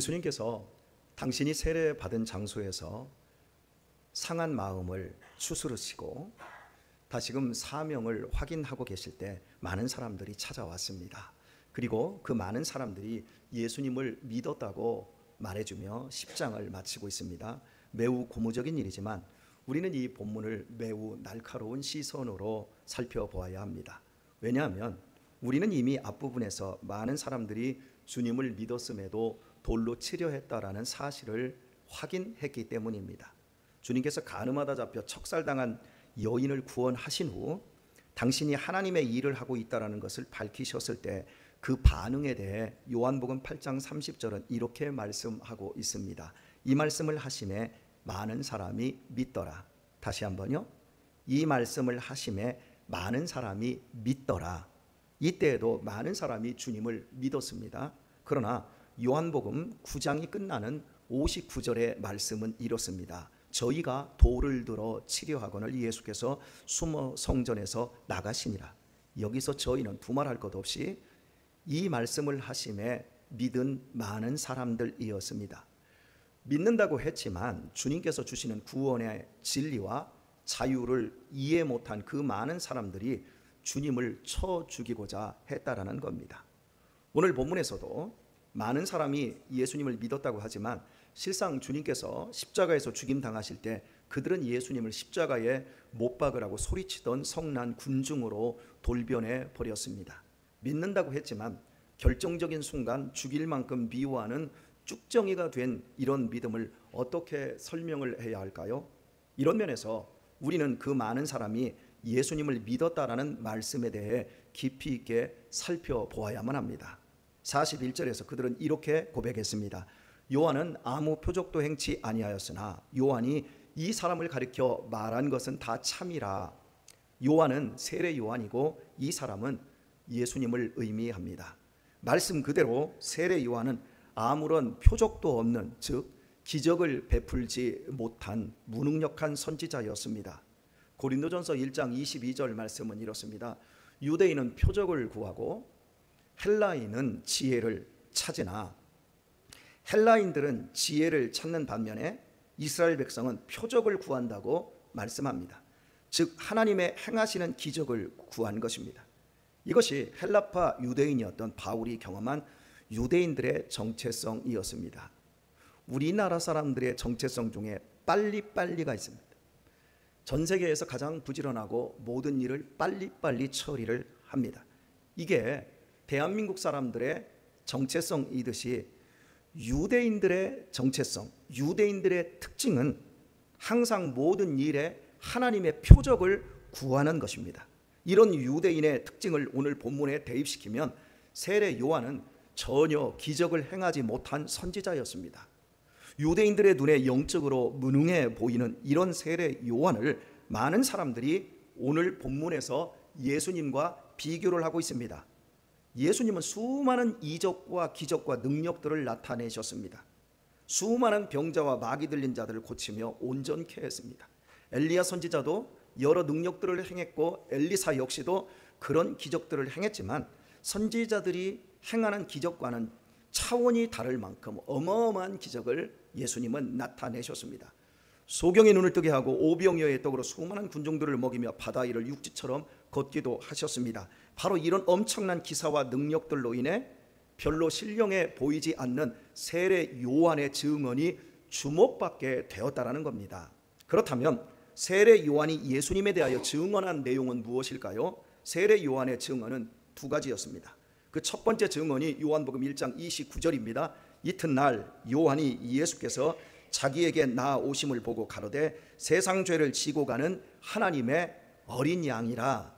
예수님께서 당신이 세례받은 장소에서 상한 마음을 추스르시고 다시금 사명을 확인하고 계실 때 많은 사람들이 찾아왔습니다. 그리고 그 많은 사람들이 예수님을 믿었다고 말해주며 10장을 마치고 있습니다. 매우 고무적인 일이지만 우리는 이 본문을 매우 날카로운 시선으로 살펴보아야 합니다. 왜냐하면 우리는 이미 앞부분에서 많은 사람들이 주님을 믿었음에도 돌로 치려 했다라는 사실을 확인했기 때문입니다. 주님께서 간음하다 잡혀 척살당한 여인을 구원하신 후 당신이 하나님의 일을 하고 있다는 것을 밝히셨을 때 그 반응에 대해 요한복음 8장 30절은 이렇게 말씀하고 있습니다. 이 말씀을 하심에 많은 사람이 믿더라. 다시 한번요. 이 말씀을 하심에 많은 사람이 믿더라. 이때에도 많은 사람이 주님을 믿었습니다. 그러나 요한복음 9장이 끝나는 59절의 말씀은 이렇습니다. 저희가 돌을 들어 치려 하거늘 예수께서 숨어 성전에서 나가시니라. 여기서 저희는 두말할 것 없이 이 말씀을 하심에 믿은 많은 사람들이었습니다. 믿는다고 했지만 주님께서 주시는 구원의 진리와 자유를 이해 못한 그 많은 사람들이 주님을 쳐 죽이고자 했다라는 겁니다. 오늘 본문에서도 많은 사람이 예수님을 믿었다고 하지만 실상 주님께서 십자가에서 죽임 당하실 때 그들은 예수님을 십자가에 못 박으라고 소리치던 성난 군중으로 돌변해 버렸습니다. 믿는다고 했지만 결정적인 순간 죽일 만큼 미워하는 쭉정이가 된 이런 믿음을 어떻게 설명을 해야 할까요? 이런 면에서 우리는 그 많은 사람이 예수님을 믿었다라는 말씀에 대해 깊이 있게 살펴보아야만 합니다. 41절에서 그들은 이렇게 고백했습니다. 요한은 아무 표적도 행치 아니하였으나 요한이 이 사람을 가리켜 말한 것은 다 참이라. 요한은 세례 요한이고 이 사람은 예수님을 의미합니다. 말씀 그대로 세례 요한은 아무런 표적도 없는, 즉 기적을 베풀지 못한 무능력한 선지자였습니다. 고린도전서 1장 22절 말씀은 이렇습니다. 유대인은 표적을 구하고 헬라인은 지혜를 찾으나 헬라인들은 지혜를 찾는 반면에 이스라엘 백성은 표적을 구한다고 말씀합니다. 즉 하나님의 행하시는 기적을 구한 것입니다. 이것이 헬라파 유대인이었던 바울이 경험한 유대인들의 정체성이었습니다. 우리나라 사람들의 정체성 중에 빨리빨리가 있습니다. 전 세계에서 가장 부지런하고 모든 일을 빨리빨리 처리를 합니다. 이게 대한민국 사람들의 정체성이듯이 유대인들의 정체성, 유대인들의 특징은 항상 모든 일에 하나님의 표적을 구하는 것입니다. 이런 유대인의 특징을 오늘 본문에 대입시키면 세례 요한은 전혀 기적을 행하지 못한 선지자였습니다. 유대인들의 눈에 영적으로 무능해 보이는 이런 세례 요한을 많은 사람들이 오늘 본문에서 예수님과 비교를 하고 있습니다. 예수님은 수많은 이적과 기적과 능력들을 나타내셨습니다. 수많은 병자와 마귀 들린 자들을 고치며 온전케 했습니다. 엘리야 선지자도 여러 능력들을 행했고 엘리사 역시도 그런 기적들을 행했지만 선지자들이 행하는 기적과는 차원이 다를 만큼 어마어마한 기적을 예수님은 나타내셨습니다. 소경의 눈을 뜨게 하고 오병이어의 떡으로 수많은 군중들을 먹이며 바다 위를 육지처럼 걷기도 하셨습니다. 바로 이런 엄청난 기사와 능력들로 인해 별로 신령해 보이지 않는 세례 요한의 증언이 주목받게 되었다라는 겁니다. 그렇다면 세례 요한이 예수님에 대하여 증언한 내용은 무엇일까요? 세례 요한의 증언은 두 가지였습니다. 그 첫 번째 증언이 요한복음 1장 29절입니다. 이튿날 요한이 예수께서 자기에게 나아오심을 보고 가로되 세상 죄를 지고 가는 하나님의 어린 양이라.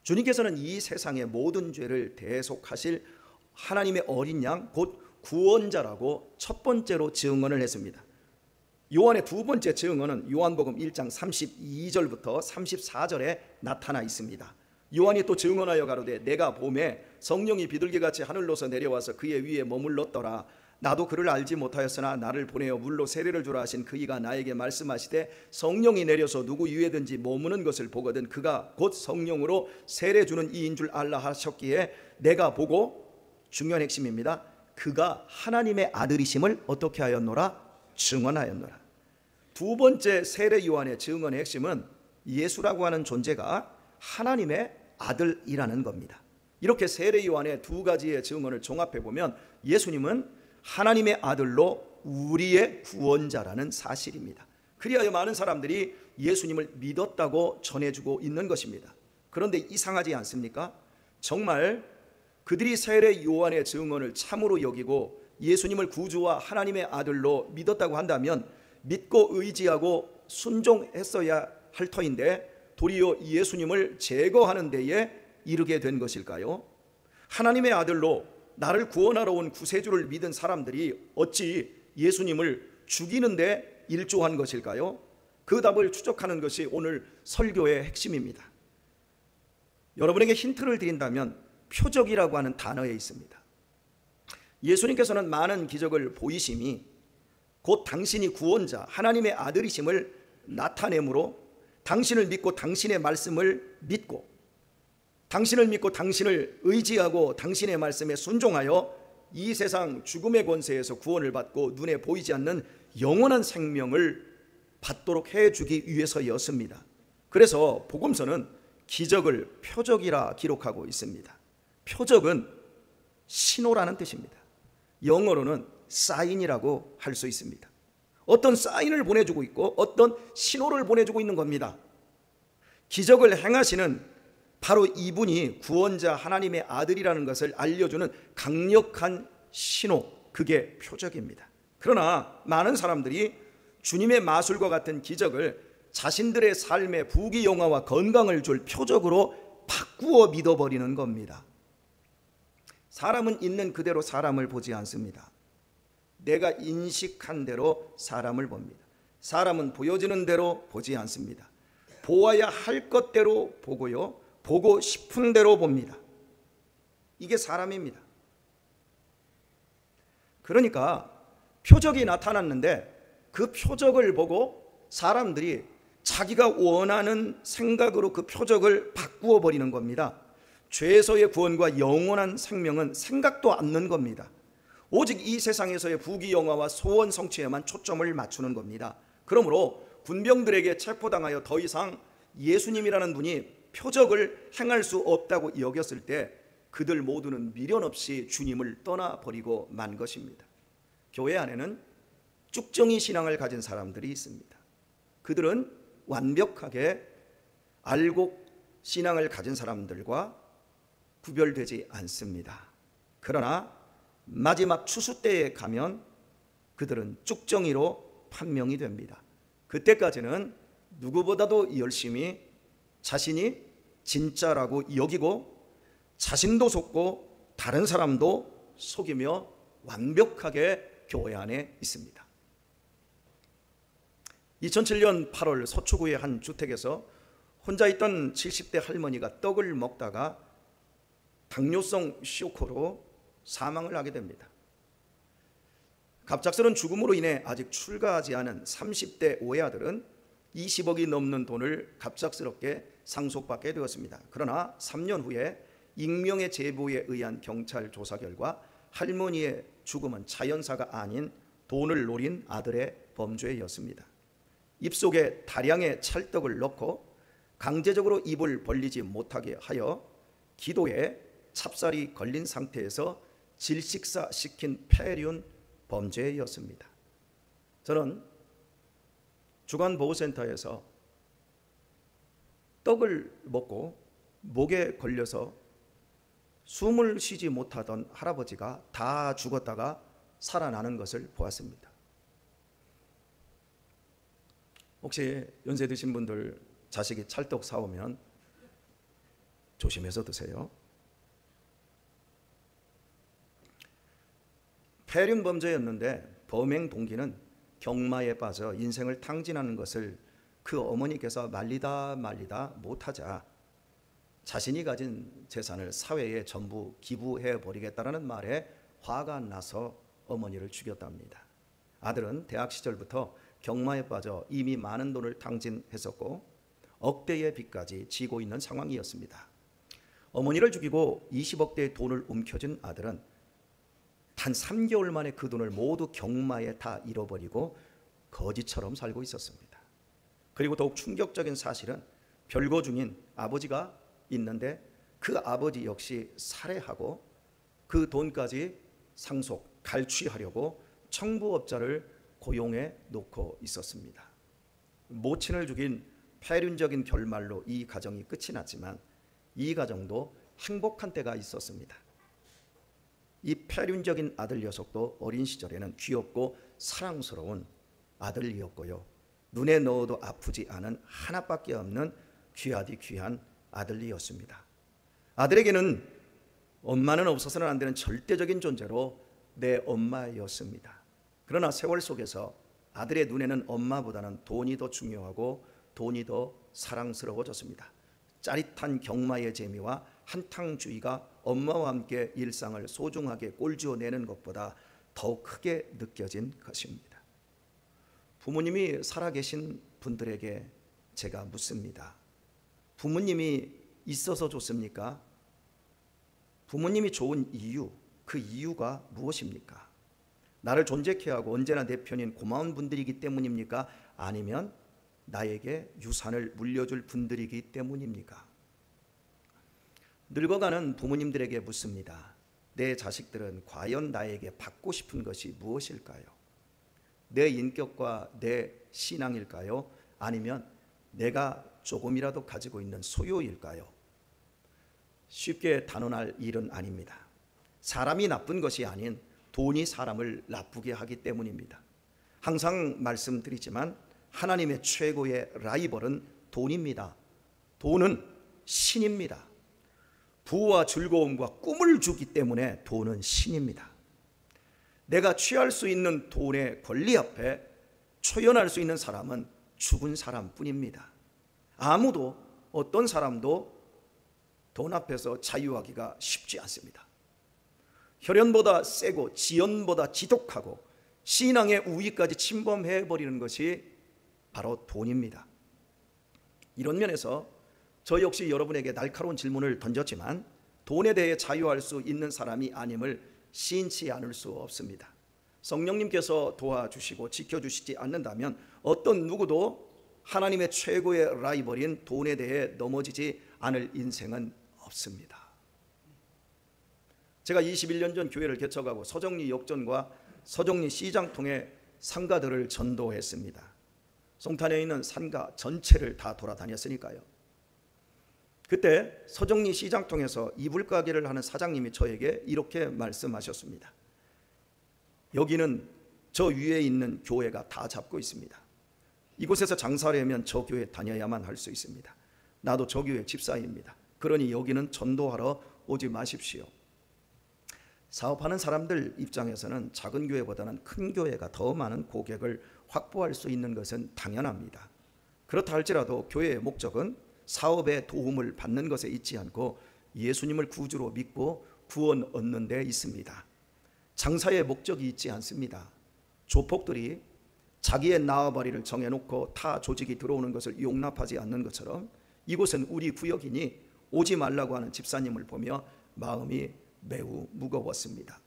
주님께서는 이 세상의 모든 죄를 대속하실 하나님의 어린 양, 곧 구원자라고 첫 번째로 증언을 했습니다. 요한의 두 번째 증언은 요한복음 1장 32절부터 34절에 나타나 있습니다. 요한이 또 증언하여 가로되 내가 봄에 성령이 비둘기같이 하늘로서 내려와서 그의 위에 머물렀더라. 나도 그를 알지 못하였으나 나를 보내어 물로 세례를 주라 하신 그이가 나에게 말씀하시되 성령이 내려서 누구 위에든지 머무는 것을 보거든 그가 곧 성령으로 세례 주는 이인 줄 알라 하셨기에 내가 보고, 중요한 핵심입니다, 그가 하나님의 아들이심을 어떻게 하였노라? 증언하였노라. 두 번째 세례 요한의 증언의 핵심은 예수라고 하는 존재가 하나님의 아들이라는 겁니다. 이렇게 세례 요한의 두 가지의 증언을 종합해 보면 예수님은 하나님의 아들로 우리의 구원자라는 사실입니다. 그리하여 많은 사람들이 예수님을 믿었다고 전해주고 있는 것입니다. 그런데 이상하지 않습니까? 정말 그들이 세례 요한의 증언을 참으로 여기고 예수님을 구주와 하나님의 아들로 믿었다고 한다면 믿고 의지하고 순종했어야 할 터인데 도리어 예수님을 제거하는 데에 이르게 된 것일까요? 하나님의 아들로 나를 구원하러 온 구세주를 믿은 사람들이 어찌 예수님을 죽이는 데 일조한 것일까요? 그 답을 추적하는 것이 오늘 설교의 핵심입니다. 여러분에게 힌트를 드린다면 표적이라고 하는 단어에 있습니다. 예수님께서는 많은 기적을 보이심이 곧 당신이 구원자 하나님의 아들이심을 나타내므로 당신을 믿고 당신의 말씀을 믿고 당신을 믿고 당신을 의지하고 당신의 말씀에 순종하여 이 세상 죽음의 권세에서 구원을 받고 눈에 보이지 않는 영원한 생명을 받도록 해주기 위해서였습니다. 그래서 복음서는 기적을 표적이라 기록하고 있습니다. 표적은 신호라는 뜻입니다. 영어로는 사인이라고 할 수 있습니다. 어떤 사인을 보내주고 있고 어떤 신호를 보내주고 있는 겁니다. 기적을 행하시는 바로 이분이 구원자 하나님의 아들이라는 것을 알려주는 강력한 신호, 그게 표적입니다. 그러나 많은 사람들이 주님의 마술과 같은 기적을 자신들의 삶의 부귀영화와 건강을 줄 표적으로 바꾸어 믿어버리는 겁니다. 사람은 있는 그대로 사람을 보지 않습니다. 내가 인식한 대로 사람을 봅니다. 사람은 보여지는 대로 보지 않습니다. 보아야 할 것대로 보고요, 보고 싶은 대로 봅니다. 이게 사람입니다. 그러니까 표적이 나타났는데 그 표적을 보고 사람들이 자기가 원하는 생각으로 그 표적을 바꾸어 버리는 겁니다. 죄에서의 구원과 영원한 생명은 생각도 않는 겁니다. 오직 이 세상에서의 부귀영화와 소원 성취에만 초점을 맞추는 겁니다. 그러므로 군병들에게 체포당하여 더 이상 예수님이라는 분이 표적을 행할 수 없다고 여겼을 때 그들 모두는 미련 없이 주님을 떠나버리고 만 것입니다. 교회 안에는 쭉정이 신앙을 가진 사람들이 있습니다. 그들은 완벽하게 알곡 신앙을 가진 사람들과 구별되지 않습니다. 그러나 마지막 추수 때에 가면 그들은 쭉정이로 판명이 됩니다. 그때까지는 누구보다도 열심히 자신이 진짜라고 여기고 자신도 속고 다른 사람도 속이며 완벽하게 교회 안에 있습니다. 2007년 8월 서초구의 한 주택에서 혼자 있던 70대 할머니가 떡을 먹다가 당뇨성 쇼크로 사망을 하게 됩니다. 갑작스런 죽음으로 인해 아직 출가하지 않은 30대 외아들은 20억이 넘는 돈을 갑작스럽게 상속받게 되었습니다. 그러나 3년 후에 익명의 제보에 의한 경찰 조사 결과 할머니의 죽음은 자연사가 아닌 돈을 노린 아들의 범죄였습니다. 입속에 다량의 찰떡을 넣고 강제적으로 입을 벌리지 못하게 하여 기도에 찹쌀이 걸린 상태에서 질식사시킨 폐륜 범죄였습니다. 저는 주간보호센터에서 떡을 먹고 목에 걸려서 숨을 쉬지 못하던 할아버지가 다 죽었다가 살아나는 것을 보았습니다. 혹시 연세 드신 분들 자식이 찰떡 사오면 조심해서 드세요. 폐륜 범죄였는데 범행 동기는 경마에 빠져 인생을 탕진하는 것을 그 어머니께서 말리다 못하자 자신이 가진 재산을 사회에 전부 기부해 버리겠다는 말에 화가 나서 어머니를 죽였답니다. 아들은 대학 시절부터 경마에 빠져 이미 많은 돈을 탕진했었고 억대의 빚까지 지고 있는 상황이었습니다. 어머니를 죽이고 20억대의 돈을 움켜쥔 아들은 단 3개월 만에 그 돈을 모두 경마에 다 잃어버리고 거지처럼 살고 있었습니다. 그리고 더욱 충격적인 사실은 별거 중인 아버지가 있는데 그 아버지 역시 살해하고 그 돈까지 상속, 갈취하려고 청부업자를 고용해 놓고 있었습니다. 모친을 죽인 폐륜적인 결말로 이 가정이 끝이 났지만 이 가정도 행복한 때가 있었습니다. 이 폐륜적인 아들 녀석도 어린 시절에는 귀엽고 사랑스러운 아들이었고요. 눈에 넣어도 아프지 않은 하나밖에 없는 귀하디 귀한 아들이었습니다. 아들에게는 엄마는 없어서는 안 되는 절대적인 존재로 내 엄마였습니다. 그러나 세월 속에서 아들의 눈에는 엄마보다는 돈이 더 중요하고 돈이 더 사랑스러워졌습니다. 짜릿한 경마의 재미와 한탕주의가 엄마와 함께 일상을 소중하게 꼴쥐어내는 것보다 더욱 크게 느껴진 것입니다. 부모님이 살아계신 분들에게 제가 묻습니다. 부모님이 있어서 좋습니까? 부모님이 좋은 이유, 그 이유가 무엇입니까? 나를 존재케 하고 언제나 내 편인 고마운 분들이기 때문입니까? 아니면 나에게 유산을 물려줄 분들이기 때문입니까? 늙어가는 부모님들에게 묻습니다. 내 자식들은 과연 나에게 받고 싶은 것이 무엇일까요? 내 인격과 내 신앙일까요? 아니면 내가 조금이라도 가지고 있는 소유일까요? 쉽게 단언할 일은 아닙니다. 사람이 나쁜 것이 아닌 돈이 사람을 나쁘게 하기 때문입니다. 항상 말씀드리지만 하나님의 최고의 라이벌은 돈입니다. 돈은 신입니다. 부와 즐거움과 꿈을 주기 때문에 돈은 신입니다. 내가 취할 수 있는 돈의 권리 앞에 초연할 수 있는 사람은 죽은 사람뿐입니다. 아무도 어떤 사람도 돈 앞에서 자유하기가 쉽지 않습니다. 혈연보다 세고 지연보다 지독하고 신앙의 우위까지 침범해버리는 것이 바로 돈입니다. 이런 면에서 저 역시 여러분에게 날카로운 질문을 던졌지만 돈에 대해 자유할 수 있는 사람이 아님을 시인치 않을 수 없습니다. 성령님께서 도와주시고 지켜주시지 않는다면 어떤 누구도 하나님의 최고의 라이벌인 돈에 대해 넘어지지 않을 인생은 없습니다. 제가 21년 전 교회를 개척하고 서정리 역전과 서정리 시장 통해 상가들을 전도했습니다. 송탄에 있는 상가 전체를 다 돌아다녔으니까요. 그때 서정리 시장 통해서 이불 가게를 하는 사장님이 저에게 이렇게 말씀하셨습니다. 여기는 저 위에 있는 교회가 다 잡고 있습니다. 이곳에서 장사하려면 저 교회 다녀야만 할 수 있습니다. 나도 저 교회 집사입니다. 그러니 여기는 전도하러 오지 마십시오. 사업하는 사람들 입장에서는 작은 교회보다는 큰 교회가 더 많은 고객을 확보할 수 있는 것은 당연합니다. 그렇다 할지라도 교회의 목적은 사업에 도움을 받는 것에 있지 않고 예수님을 구주로 믿고 구원 얻는 데 있습니다. 장사의 목적이 있지 않습니다. 조폭들이 자기의縄바리를 정해놓고 타 조직이 들어오는 것을 용납하지 않는 것처럼 이곳은 우리 구역이니 오지 말라고 하는 집사님을 보며 마음이 매우 무거웠습니다.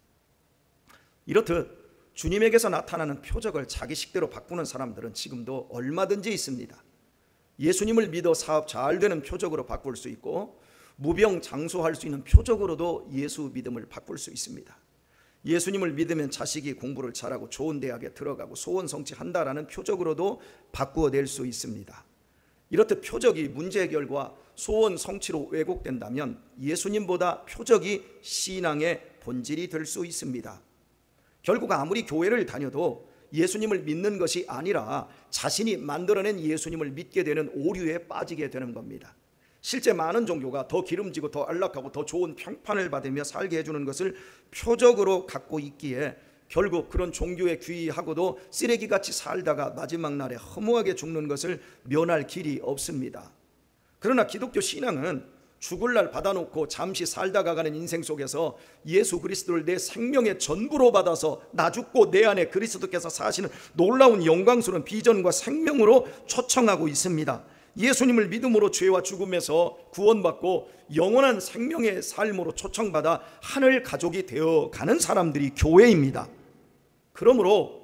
이렇듯 주님에게서 나타나는 표적을 자기 식대로 바꾸는 사람들은 지금도 얼마든지 있습니다. 예수님을 믿어 사업 잘 되는 표적으로 바꿀 수 있고 무병장수할 수 있는 표적으로도 예수 믿음을 바꿀 수 있습니다. 예수님을 믿으면 자식이 공부를 잘하고 좋은 대학에 들어가고 소원 성취한다라는 표적으로도 바꾸어낼 수 있습니다. 이렇듯 표적이 문제 해결과 소원 성취로 왜곡된다면 예수님보다 표적이 신앙의 본질이 될 수 있습니다. 결국 아무리 교회를 다녀도 예수님을 믿는 것이 아니라 자신이 만들어낸 예수님을 믿게 되는 오류에 빠지게 되는 겁니다. 실제 많은 종교가 더 기름지고 더 안락하고 더 좋은 평판을 받으며 살게 해주는 것을 표적으로 갖고 있기에 결국 그런 종교에 귀의하고도 쓰레기같이 살다가 마지막 날에 허무하게 죽는 것을 면할 길이 없습니다. 그러나 기독교 신앙은 죽을 날 받아놓고 잠시 살다가 가는 인생 속에서 예수 그리스도를 내 생명의 전부로 받아서 나 죽고 내 안에 그리스도께서 사시는 놀라운 영광스러운 비전과 생명으로 초청하고 있습니다. 예수님을 믿음으로 죄와 죽음에서 구원받고 영원한 생명의 삶으로 초청받아 하늘 가족이 되어 가는 사람들이 교회입니다. 그러므로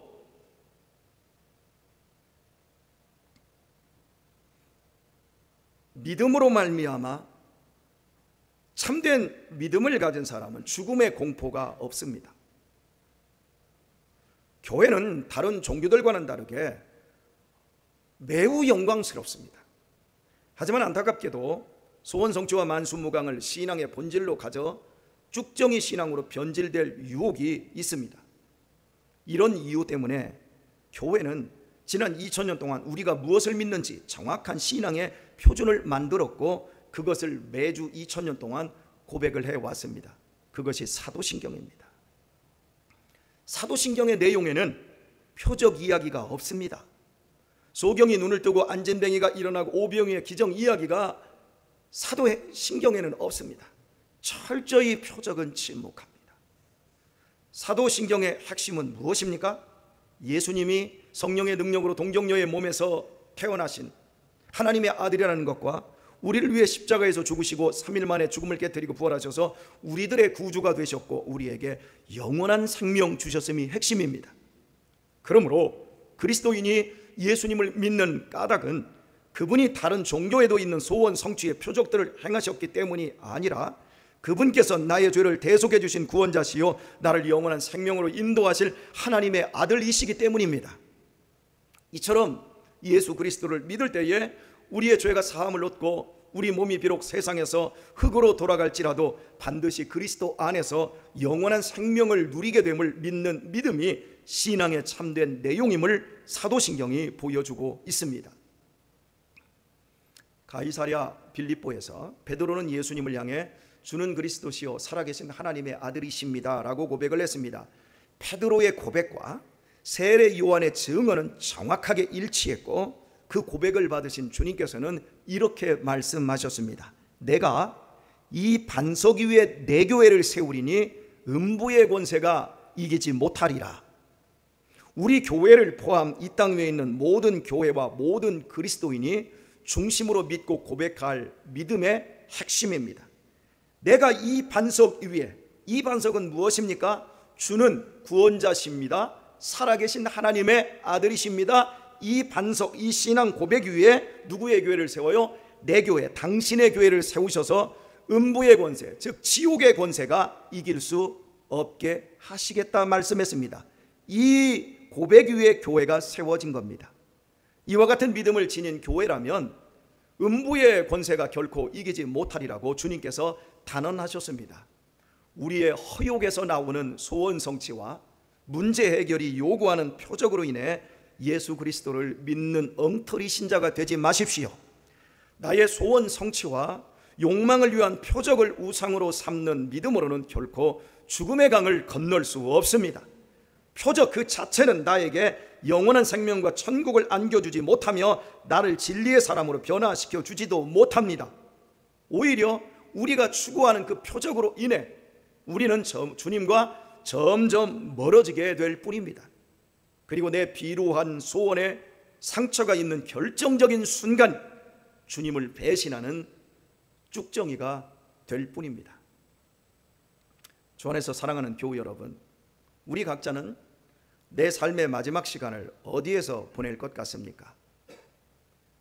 믿음으로 말미암아 참된 믿음을 가진 사람은 죽음의 공포가 없습니다. 교회는 다른 종교들과는 다르게 매우 영광스럽습니다. 하지만 안타깝게도 소원성취와 만수무강을 신앙의 본질로 가져 쭉정이 신앙으로 변질될 유혹이 있습니다. 이런 이유 때문에 교회는 지난 2000년 동안 우리가 무엇을 믿는지 정확한 신앙의 표준을 만들었고 그것을 매주 2000년 동안 고백을 해왔습니다. 그것이 사도신경입니다. 사도신경의 내용에는 표적 이야기가 없습니다. 소경이 눈을 뜨고 안진뱅이가 일어나고 오병이의 기정 이야기가 사도신경에는 없습니다. 철저히 표적은 침묵합니다. 사도신경의 핵심은 무엇입니까? 예수님이 성령의 능력으로 동정녀의 몸에서 태어나신 하나님의 아들이라는 것과 우리를 위해 십자가에서 죽으시고 3일 만에 죽음을 깨뜨리고 부활하셔서 우리들의 구주가 되셨고 우리에게 영원한 생명 주셨음이 핵심입니다. 그러므로 그리스도인이 예수님을 믿는 까닭은 그분이 다른 종교에도 있는 소원 성취의 표적들을 행하셨기 때문이 아니라 그분께서 나의 죄를 대속해 주신 구원자시요 나를 영원한 생명으로 인도하실 하나님의 아들이시기 때문입니다. 이처럼 예수 그리스도를 믿을 때에 우리의 죄가 사함을 얻고 우리 몸이 비록 세상에서 흙으로 돌아갈지라도 반드시 그리스도 안에서 영원한 생명을 누리게 됨을 믿는 믿음이 신앙의 참된 내용임을 사도신경이 보여주고 있습니다. 가이사랴 빌립보에서 베드로는 예수님을 향해 주는 그리스도시요 살아계신 하나님의 아들이십니다 라고 고백을 했습니다. 베드로의 고백과 세례 요한의 증언은 정확하게 일치했고 그 고백을 받으신 주님께서는 이렇게 말씀하셨습니다. 내가 이 반석 위에 내 교회를 세우리니 음부의 권세가 이기지 못하리라. 우리 교회를 포함 이 땅 위에 있는 모든 교회와 모든 그리스도인이 중심으로 믿고 고백할 믿음의 핵심입니다. 내가 이 반석 위에, 이 반석은 무엇입니까? 주는 구원자십니다. 살아계신 하나님의 아들이십니다. 이 반석, 이 신앙 고백 위에 누구의 교회를 세워요? 내 교회, 당신의 교회를 세우셔서 음부의 권세, 즉 지옥의 권세가 이길 수 없게 하시겠다 말씀했습니다. 이 고백 위에 교회가 세워진 겁니다. 이와 같은 믿음을 지닌 교회라면 음부의 권세가 결코 이기지 못하리라고 주님께서 단언하셨습니다. 우리의 허욕에서 나오는 소원 성취와 문제 해결이 요구하는 표적으로 인해 예수 그리스도를 믿는 엉터리 신자가 되지 마십시오. 나의 소원 성취와 욕망을 위한 표적을 우상으로 삼는 믿음으로는 결코 죽음의 강을 건널 수 없습니다. 표적 그 자체는 나에게 영원한 생명과 천국을 안겨주지 못하며 나를 진리의 사람으로 변화시켜 주지도 못합니다. 오히려 우리가 추구하는 그 표적으로 인해 우리는 주님과 점점 멀어지게 될 뿐입니다. 그리고 내 비루한 소원에 상처가 있는 결정적인 순간 주님을 배신하는 쭉정이가 될 뿐입니다. 주 안에서 사랑하는 교우 여러분, 우리 각자는 내 삶의 마지막 시간을 어디에서 보낼 것 같습니까?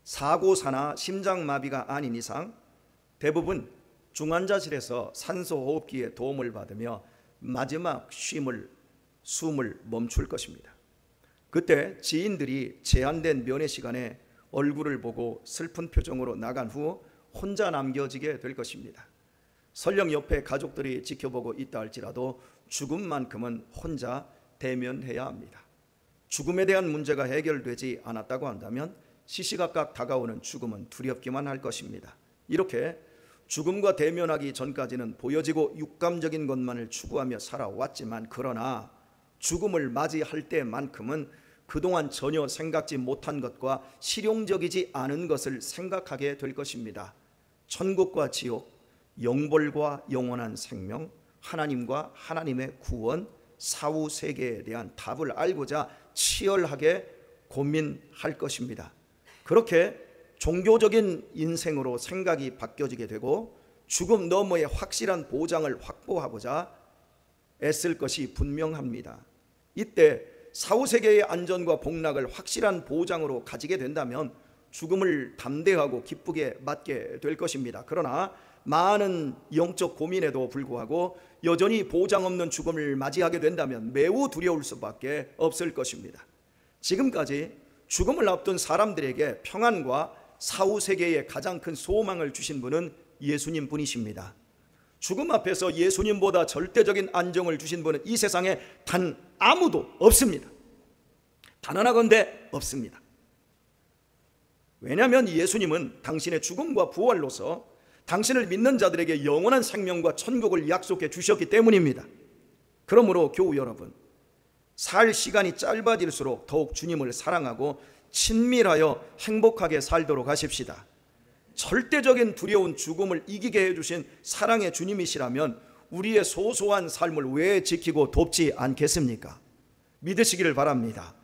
사고사나 심장마비가 아닌 이상 대부분 중환자실에서 산소호흡기의 도움을 받으며 마지막 숨을 멈출 것입니다. 그때 지인들이 제한된 면회 시간에 얼굴을 보고 슬픈 표정으로 나간 후 혼자 남겨지게 될 것입니다. 설령 옆에 가족들이 지켜보고 있다 할지라도 죽음만큼은 혼자 대면해야 합니다. 죽음에 대한 문제가 해결되지 않았다고 한다면 시시각각 다가오는 죽음은 두렵기만 할 것입니다. 이렇게 죽음과 대면하기 전까지는 보여지고 육감적인 것만을 추구하며 살아왔지만 그러나 죽음을 맞이할 때만큼은 그동안 전혀 생각지 못한 것과 실용적이지 않은 것을 생각하게 될 것입니다. 천국과 지옥, 영벌과 영원한 생명, 하나님과 하나님의 구원, 사후 세계에 대한 답을 알고자 치열하게 고민할 것입니다. 그렇게 종교적인 인생으로 생각이 바뀌어지게 되고 죽음 너머의 확실한 보장을 확보하고자 애쓸 것이 분명합니다. 이때 사후세계의 안전과 복락을 확실한 보장으로 가지게 된다면 죽음을 담대하고 기쁘게 맞게 될 것입니다. 그러나 많은 영적 고민에도 불구하고 여전히 보장 없는 죽음을 맞이하게 된다면 매우 두려울 수밖에 없을 것입니다. 지금까지 죽음을 앞둔 사람들에게 평안과 사후세계의 가장 큰 소망을 주신 분은 예수님 분이십니다. 죽음 앞에서 예수님보다 절대적인 안정을 주신 분은 이 세상에 단 아무도 없습니다. 단언하건대 없습니다. 왜냐하면 예수님은 당신의 죽음과 부활로서 당신을 믿는 자들에게 영원한 생명과 천국을 약속해 주셨기 때문입니다. 그러므로 교우 여러분, 살 시간이 짧아질수록 더욱 주님을 사랑하고 친밀하여 행복하게 살도록 하십시다. 절대적인 두려운 죽음을 이기게 해주신 사랑의 주님이시라면 우리의 소소한 삶을 왜 지키고 돕지 않겠습니까? 믿으시기를 바랍니다.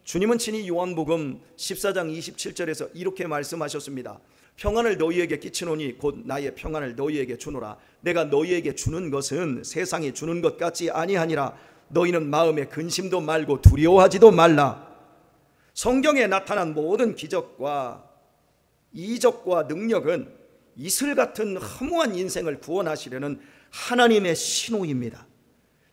주님은 친히 요한복음 14장 27절에서 이렇게 말씀하셨습니다. 평안을 너희에게 끼치노니 곧 나의 평안을 너희에게 주노라. 내가 너희에게 주는 것은 세상이 주는 것 같지 아니하니라. 너희는 마음에 근심도 말고 두려워하지도 말라. 성경에 나타난 모든 기적과 이적과 능력은 이슬 같은 허무한 인생을 구원하시려는 하나님의 신호입니다.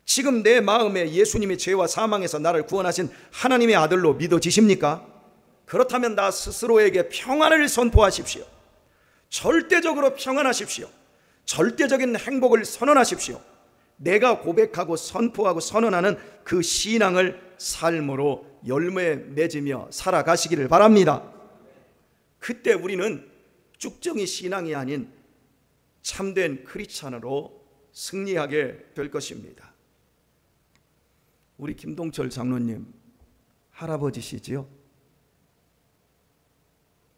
지금 내 마음에 예수님이 죄와 사망에서 나를 구원하신 하나님의 아들로 믿어지십니까? 그렇다면 나 스스로에게 평안을 선포하십시오. 절대적으로 평안하십시오. 절대적인 행복을 선언하십시오. 내가 고백하고 선포하고 선언하는 그 신앙을 삶으로 열매 맺으며 살아가시기를 바랍니다. 그때 우리는 쭉정이 신앙이 아닌 참된 크리스찬으로 승리하게 될 것입니다. 우리 김동철 장로님 할아버지시지요?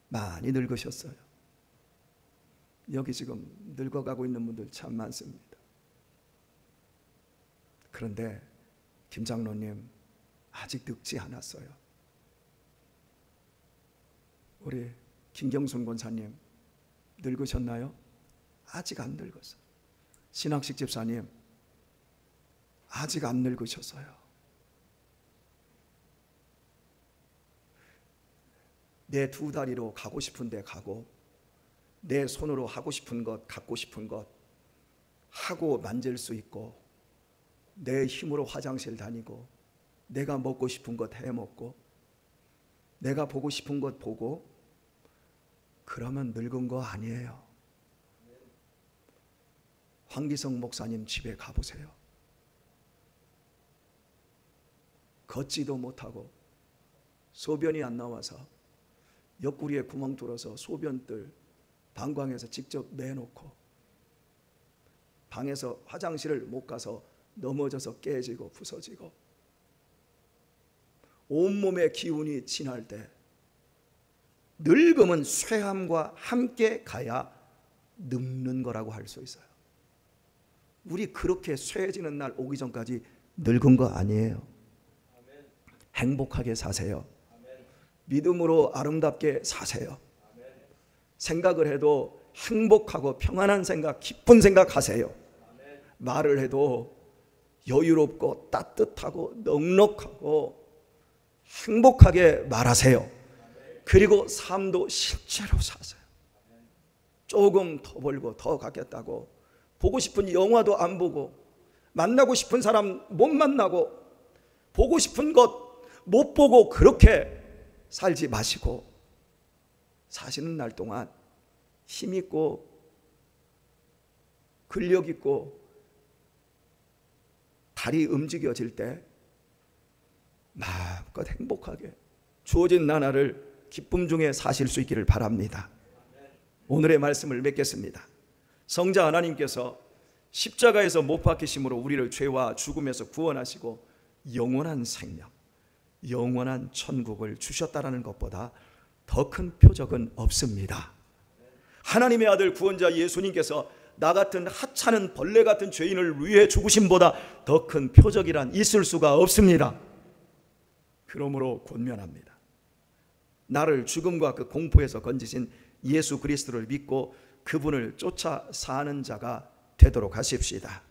많이 늙으셨어요. 여기 지금 늙어가고 있는 분들 참 많습니다. 그런데 김 장로님 아직 늙지 않았어요. 우리 김경순 권사님 늙으셨나요? 아직 안 늙었어요. 신학식 집사님 아직 안 늙으셨어요. 내 두 다리로 가고 싶은 데 가고 내 손으로 하고 싶은 것, 갖고 싶은 것 하고 만질 수 있고 내 힘으로 화장실 다니고 내가 먹고 싶은 것 해 먹고 내가 보고 싶은 것 보고 그러면 늙은 거 아니에요. 황기성 목사님 집에 가보세요. 걷지도 못하고 소변이 안 나와서 옆구리에 구멍 뚫어서 소변들 방광에서 직접 내놓고 방에서 화장실을 못 가서 넘어져서 깨지고 부서지고 온몸의 기운이 지날 때 늙음은 쇠함과 함께 가야 늙는 거라고 할 수 있어요. 우리 그렇게 쇠해지는 날 오기 전까지 늙은 거 아니에요. 행복하게 사세요. 믿음으로 아름답게 사세요. 생각을 해도 행복하고 평안한 생각, 기쁜 생각 하세요. 말을 해도 여유롭고 따뜻하고 넉넉하고 행복하게 말하세요. 그리고 삶도 실제로 사세요. 조금 더 벌고 더 갖겠다고 보고 싶은 영화도 안 보고 만나고 싶은 사람 못 만나고 보고 싶은 것 못 보고 그렇게 살지 마시고 사시는 날 동안 힘 있고 근력 있고 다리 움직여질 때 마음껏 행복하게 주어진 나날을 기쁨 중에 사실 수 있기를 바랍니다. 오늘의 말씀을 맺겠습니다. 성자 하나님께서 십자가에서 못 박히심으로 우리를 죄와 죽음에서 구원하시고 영원한 생명, 영원한 천국을 주셨다라는 것보다 더 큰 표적은 없습니다. 하나님의 아들 구원자 예수님께서 나 같은 하찮은 벌레 같은 죄인을 위해 죽으심보다 더 큰 표적이란 있을 수가 없습니다. 그러므로 권면합니다. 나를 죽음과 그 공포에서 건지신 예수 그리스도를 믿고 그분을 쫓아 사는 자가 되도록 하십시다.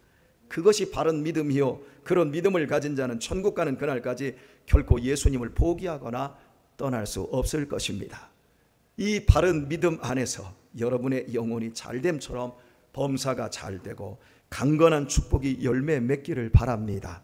그것이 바른 믿음이요, 그런 믿음을 가진 자는 천국 가는 그날까지 결코 예수님을 포기하거나 떠날 수 없을 것입니다. 이 바른 믿음 안에서 여러분의 영혼이 잘됨처럼 범사가 잘되고 강건한 축복이 열매 맺기를 바랍니다.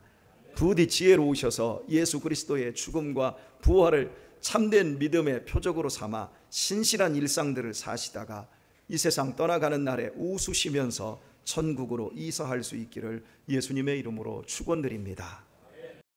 부디 지혜로우셔서 예수 그리스도의 죽음과 부활을 참된 믿음의 표적으로 삼아 신실한 일상들을 사시다가 이 세상 떠나가는 날에 웃으시면서 천국으로 이사할 수 있기를 예수님의 이름으로 축원드립니다.